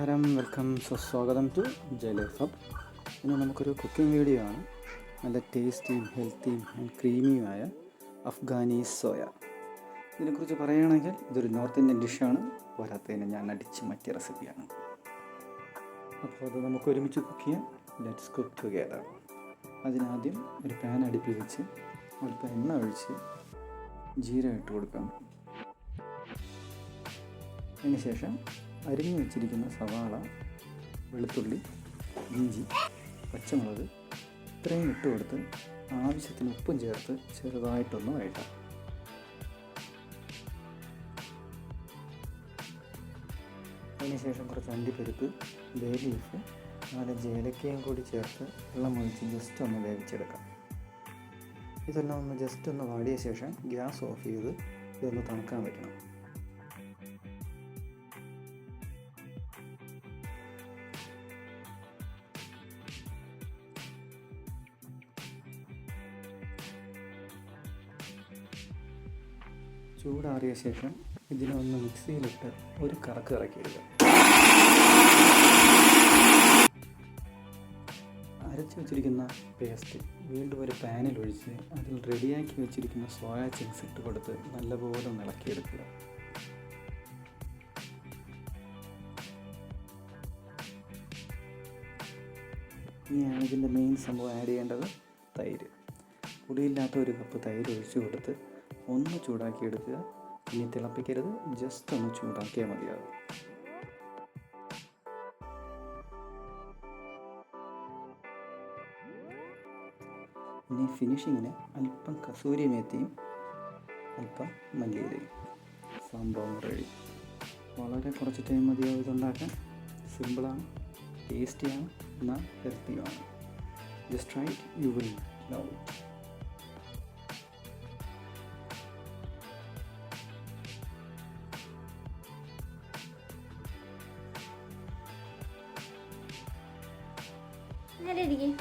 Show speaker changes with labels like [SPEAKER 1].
[SPEAKER 1] നമസ്കാരം, വെൽക്കം, സ്വാഗതം to ജയലൈഫ് hub. ഇന്ന് നമുക്കൊരു കുക്കിംഗ് വീഡിയോ ആണ്. നല്ല ടേസ്റ്റിയും ഹെൽത്തിയും ആൻഡ് ക്രീമിയുമായ അഫ്ഗാനീസ് സോയ. ഇതിനെക്കുറിച്ച് പറയുകയാണെങ്കിൽ ഇതൊരു നോർത്ത് ഇന്ത്യൻ ഡിഷാണ്. പോരാത്തതിന് ഞാൻ അടിച്ച് മാറ്റിയ റെസിപ്പിയാണ്. അപ്പോൾ അത് നമുക്ക് ഒരുമിച്ച് കുക്ക് ചെയ്യാം. Let's cook together. അതിനാദ്യം ഒരു പാൻ അടുപ്പിൽ വെച്ച് അല്പം എണ്ണ ഒഴിച്ച് ജീരകം ഇട്ട് കൊടുക്കാം. അതിനുശേഷം അരിഞ്ഞു വെച്ചിരിക്കുന്ന സവാള, വെളുത്തുള്ളി, ഇഞ്ചി, പച്ചമുളക് ഇത്രയും ഇട്ട് കൊടുത്ത് ആവശ്യത്തിന് ഉപ്പും ചേർത്ത് ചെറുതായിട്ടൊന്ന് വഴറ്റാം. അതിനുശേഷം കുറച്ച് അണ്ടിപ്പരിപ്പ്, ബേ ലീഫ്, 4-5 ഏലക്കയും കൂടി ചേർത്ത് വെള്ളം ഒഴിച്ച് ജസ്റ്റ് ഒന്ന് വേവിച്ചെടുക്കാം. ഇതെല്ലാം ഒന്ന് ജസ്റ്റ് ഒന്ന് വാടിയ ശേഷം ഗ്യാസ് ഓഫ് ചെയ്ത് ഇതൊന്ന് തണുക്കാൻ വയ്ക്കണം. ചൂടാറിയ ശേഷം ഇതിനെ ഒന്ന് മിക്സിയിലിട്ട് ഒരു കറക്ക് ഇറക്കിയിടുക. അരച്ച് വെച്ചിരിക്കുന്ന പേസ്റ്റ് വീണ്ടും ഒരു പാനിൽ ഒഴിച്ച് അതിൽ റെഡിയാക്കി വെച്ചിരിക്കുന്ന സോയ ചങ്ക്സ് ഇട്ട് കൊടുത്ത് നല്ലപോലെ ഒന്ന് ഇളക്കിയെടുക്കുക. ഇനിയാണ് ഇതിൻ്റെ മെയിൻ സംഭവം ആഡ് ചെയ്യേണ്ടത്, തൈര്. പുളിയില്ലാത്ത 1 കപ്പ് തൈര് ഒഴിച്ച് കൊടുത്ത് ഒന്ന് ചൂടാക്കിയെടുക്കുക. ഇനി തിളപ്പിക്കരുത്, ജസ്റ്റ് ഒന്ന് ചൂടാക്കിയാൽ മതിയാകും. ഇനി ഫിനിഷിങ്ങിന് അല്പം കസൂരി മേത്തിയും അല്പം മല്ലിയിലയും. സംഭവം റെഡി. വളരെ കുറച്ച് ടൈം മതിയാവും ഇതുണ്ടാക്കാൻ. സിമ്പിളാണ്, ടേസ്റ്റിയാണ്, എന്നാൽ ഹെൽത്തിയുമാണ്. Just try it, you will love it.
[SPEAKER 2] Nereye gideyim?